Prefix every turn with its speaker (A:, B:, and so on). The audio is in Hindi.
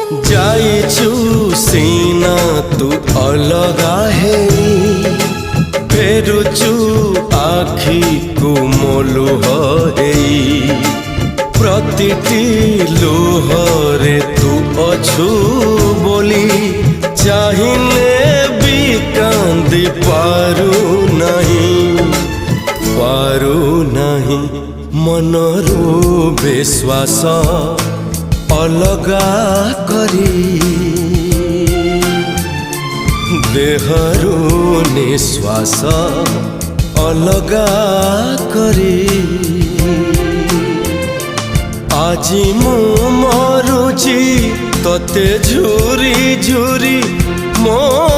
A: जाइछु सीना तू अलगा है फेरुचु आखि को मोलुह है प्रतिटी लुहरे तू अछु बोली चाहिए भी कांदी पारू नहीं मनरू विश्वास अलगा करी देहरु निश्वास अलगा करी आजी मु मरुची तते झुरी झुरी मो